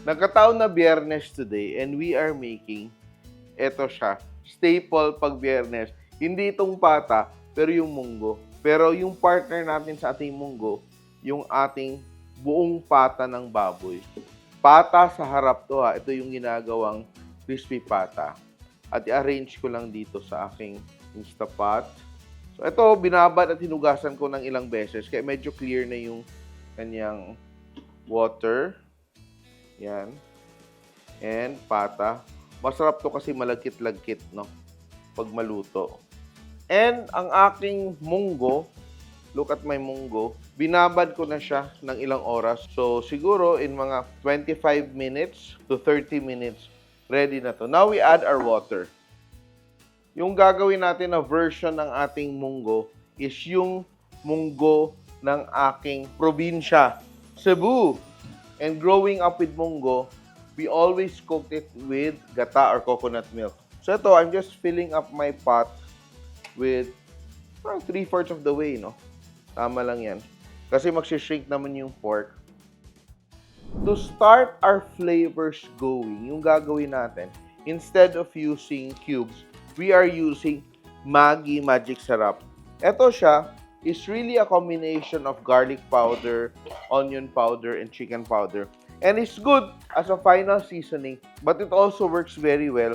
Nagkataon na Biyernes today and we are making, eto siya, staple pag Biyernes. Hindi itong pata, pero yung munggo. Pero yung partner natin sa ating munggo, yung ating buong pata ng baboy. Pata sa harap to ha. Ito yung ginagawang crispy pata. At i-arrange ko lang dito sa aking Instapot. So ito, binabad at hinugasan ko ng ilang beses. Kaya medyo clear na yung kanyang water. Yan. And pata. Masarap to kasi malagkit-lagkit, no? Pag maluto. And ang aking munggo, look at my munggo, binabad ko na siya ng ilang oras. So, siguro in mga 25 minutes to 30 minutes, ready na to. Now, we add our water. Yung gagawin natin na version ng ating munggo is yung munggo ng aking probinsya, Cebu. And growing up with munggo, we always cooked it with gata or coconut milk. So ito, I'm just filling up my pot with parang 3/4 of the way, no? Tama lang yan. Kasi magsishrink naman yung pork. To start our flavors going, yung gagawin natin, instead of using cubes, we are using Maggi Magic Sarap. Ito siya is really a combination of garlic powder, onion powder, and chicken powder. And it's good as a final seasoning, but it also works very well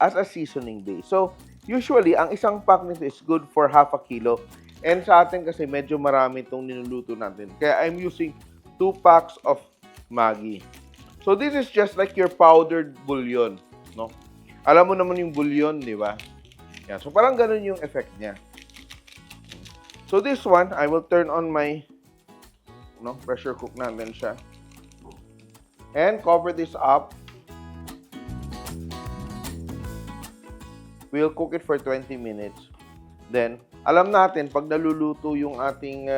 as a seasoning base. So, usually, ang isang pack nito is good for half a kilo. And sa atin kasi medyo marami itong niluluto natin. Kaya I'm using 2 packs of Maggi. So, this is just like your powdered bouillon, no? Alam mo naman yung bouillon, di ba? Yan. So, parang ganun yung effect niya. So, this one, I will turn on my pressure cook natin siya. And cover this up. We'll cook it for 20 minutes. Then, alam natin, pag naluluto yung ating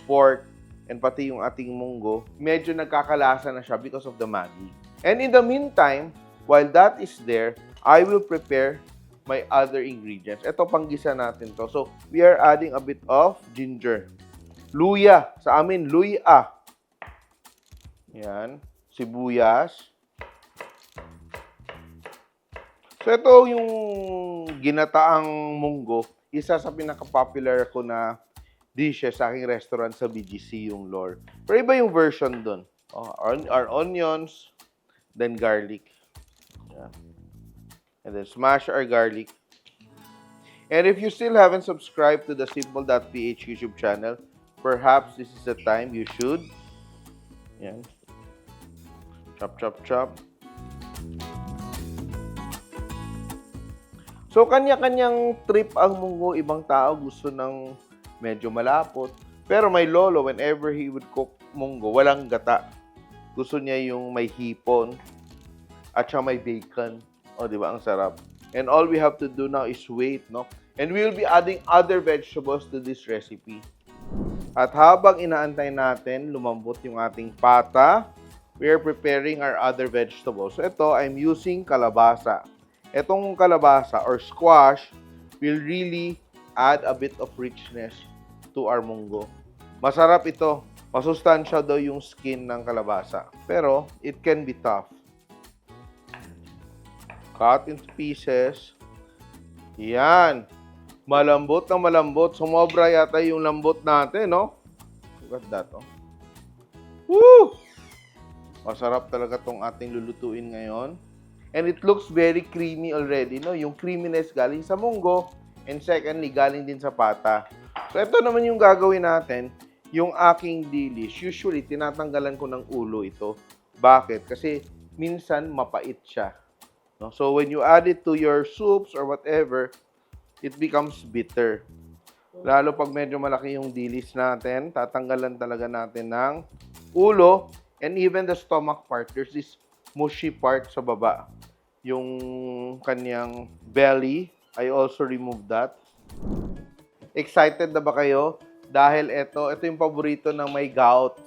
pork and pati yung ating munggo, medyo nagkakalasa na siya because of the Maggi. And in the meantime, while that is there, I will prepare my other ingredients. Ito, panggisa natin to. So, we are adding a bit of ginger. Luya. Sa amin, luya. Yan. Sibuyas. So, ito yung ginataang munggo. Isa sa pinaka-popular ko na dishes sa aking restaurant sa BGC, yung Lord. Pero iba yung version dun. Our onions, then garlic. Yeah. And then smash our garlic. And if you still haven't subscribed to the Simple.ph YouTube channel, perhaps this is the time you should. Yan. Chop, chop, chop. So, kanya-kanyang trip ang munggo. Ibang tao gusto ng medyo malapot. Pero may lolo, whenever he would cook munggo, walang gata. Gusto niya yung may hipon at saka may bacon. O, di ba? Ang sarap. And all we have to do now is wait, no? And we'll be adding other vegetables to this recipe. At habang inaantay natin, lumambot yung ating pata, we are preparing our other vegetables. So, ito, I'm using kalabasa. Itong kalabasa or squash will really add a bit of richness to our munggo. Masarap ito. Masustansya daw yung skin ng kalabasa. Pero, it can be tough. Cut into pieces. Yan. Malambot na malambot. Sumobra yata yung lambot natin, no? Look at that, oh. Woo! Masarap talaga tong ating lulutuin ngayon. And it looks very creamy already, no? Yung creaminess galing sa munggo. And secondly, galing din sa pata. So, ito naman yung gagawin natin. Yung aking dilis. Usually, tinatanggalan ko ng ulo ito. Bakit? Kasi minsan mapait siya. No? So, when you add it to your soups or whatever, it becomes bitter. Lalo pag medyo malaki yung dilis natin, tatanggalan talaga natin ng ulo and even the stomach part. There's this mushy part sa baba. Yung kanyang belly, I also removed that. Excited na ba kayo? Dahil ito yung paborito ng may gout.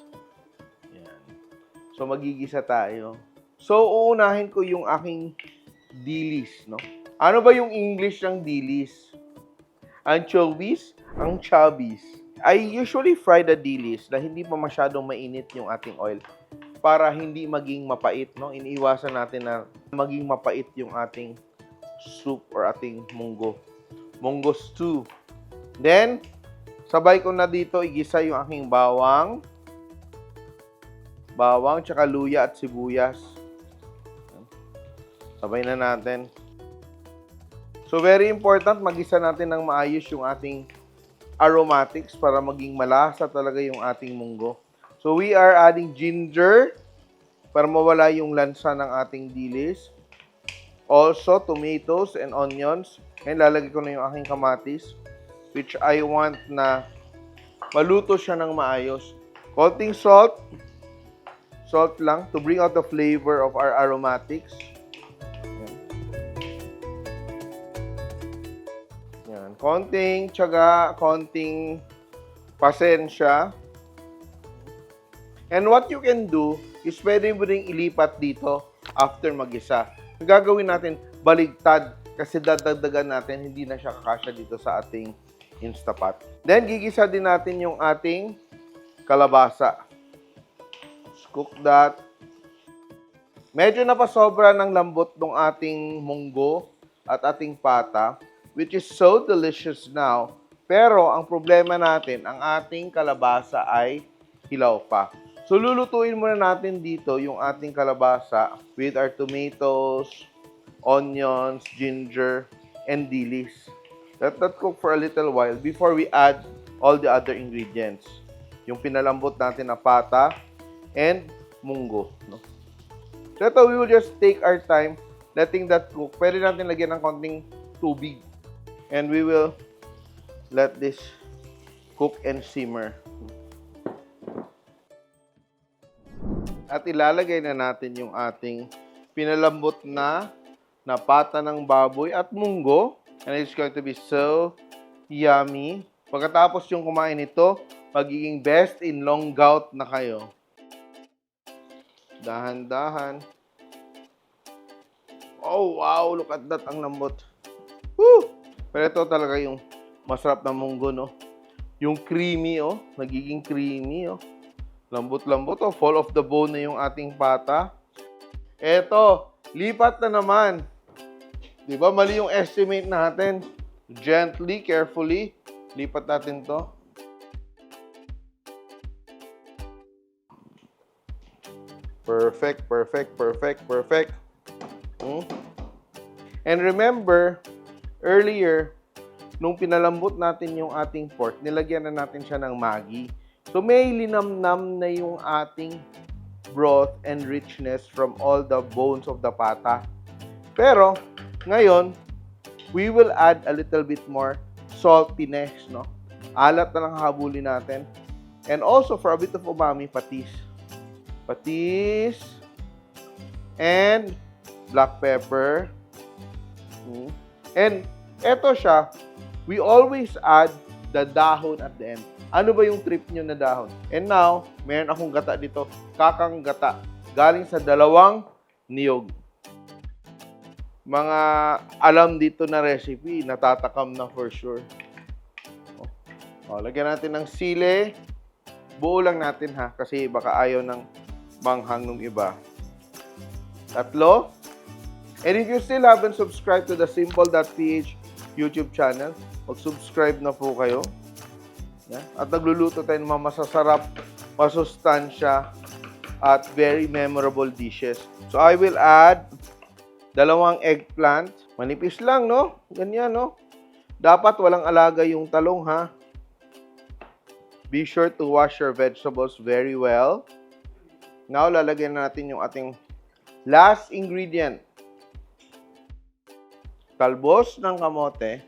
Yan. So, magigisa tayo. So, uunahin ko yung aking dilis, no? Ano ba yung English ng dilis? Anchovies? Ang chubbies. I usually fry the dilis na hindi pa masyadong mainit yung ating oil para hindi maging mapait, no? Iniiwasan natin na maging mapait yung ating soup or ating munggo. Munggo stew. Then, sabay ko na dito igisa yung aking bawang, tsaka luya at sibuyas. Sabay na natin. So, very important, magisa natin ng maayos yung ating aromatics para maging malasa talaga yung ating munggo. So, we are adding ginger para mawala yung lansa ng ating dilis. Also, tomatoes and onions. And lalagay ko na yung aking kamatis, which I want na maluto siya ng maayos. Konting salt. Salt lang to bring out the flavor of our aromatics. Yan. Konting tiyaga, konting pasensya. And what you can do is pwede mo rin ilipat dito after mag-isa. Ang gagawin natin, baligtad. Kasi dadagdagan natin, hindi na siya kakasya dito sa ating Instapot. Then, gigisa din natin yung ating kalabasa. Let's cook that. Medyo napasobra ng lambot ng ating munggo at ating pata, which is so delicious now. Pero, ang problema natin, ang ating kalabasa ay hilaw pa. So, lulutuin muna natin dito yung ating kalabasa with our tomatoes, onions, ginger, and dilis. Let that cook for a little while before we add all the other ingredients. Yung pinalambot natin na pata and munggo. No? So, ito, we will just take our time letting that cook. Pwede natin lagyan ng konting tubig. And we will let this cook and simmer. At ilalagay na natin yung ating pinalambot na pata ng baboy at munggo. And it's going to be so yummy. Pagkatapos yung kumain ito, magiging best in long gout na kayo. Dahan-dahan. Oh, wow! Look at that, ang lambot. Woo! Pero ito talaga yung masarap na munggo, no? Yung creamy, oh. Nagiging creamy, oh. Lambot-lambot, oh. Fall off the bone na yung ating pata. Eto, lipat na naman. Diba, mali yung estimate natin. Gently, carefully, lipat natin to. Perfect, perfect, perfect, perfect. And remember, earlier, nung pinalambot natin yung ating pork, nilagyan na natin siya ng Maggi. So, may linamnam na yung ating broth and richness from all the bones of the pata. Pero, ngayon, we will add a little bit more saltiness, no? Alat na lang habulin natin. And also, for a bit of umami, patis. Patis. And black pepper. And eto siya, we always add the dahon at the end. Ano ba yung trip nyo na dahon? And now, meron akong gata dito, kakang gata, galing sa 2 niyog. Mga alam dito na recipe, natatakam na for sure. Lagyan natin ng sili. Buo lang natin ha, kasi baka ayaw ng manghang ng iba. 3. And if you still haven't subscribed to the Simple.ph YouTube channel, mag-subscribe na po kayo. At nagluluto tayo ng mga masasarap, masustansya, at very memorable dishes. So I will add 2 eggplant. Manipis lang, no? Ganyan, no? Dapat walang alaga yung talong, ha? Be sure to wash your vegetables very well. Now, lalagyan natin yung ating last ingredient. Talbos ng kamote.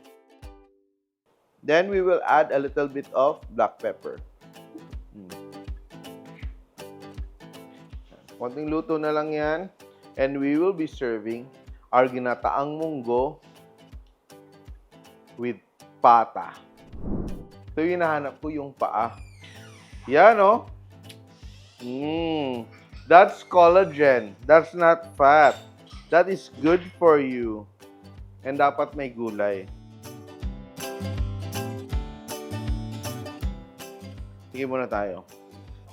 Then, we will add a little bit of black pepper. Konting luto na lang yan. And we will be serving our ginataang munggo with pata. So, hinahanap ko yung paa. Yan, oh. That's collagen. That's not fat. That is good for you. And dapat may gulay. Sige muna tayo.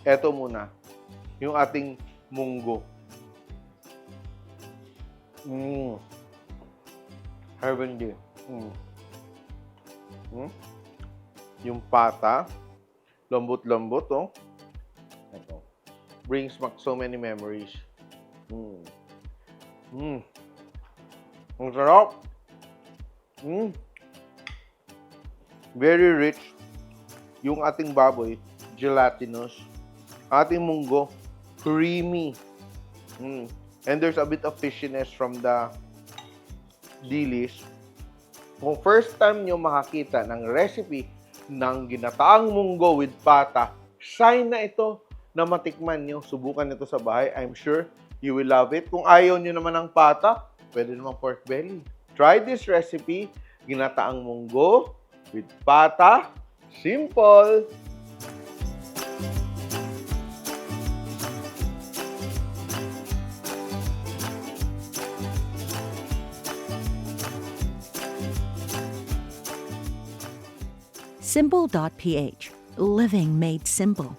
Eto muna. Yung ating munggo. Heavenly. Yung pata, lambot-lambot, oh. Ito. Brings back so many memories. Ang sarap. Very rich. Yung ating baboy, gelatinous. Ating munggo, creamy. And there's a bit of fishiness from the dilis. Kung first time nyo makakita ng recipe ng ginataang munggo with pata, sign na ito na matikman nyo. Subukan ito sa bahay. I'm sure you will love it. Kung ayaw nyo naman ng pata, pwede naman pork belly. Try this recipe, ginataang munggo with pata. Simple! Simple.ph. Living made simple.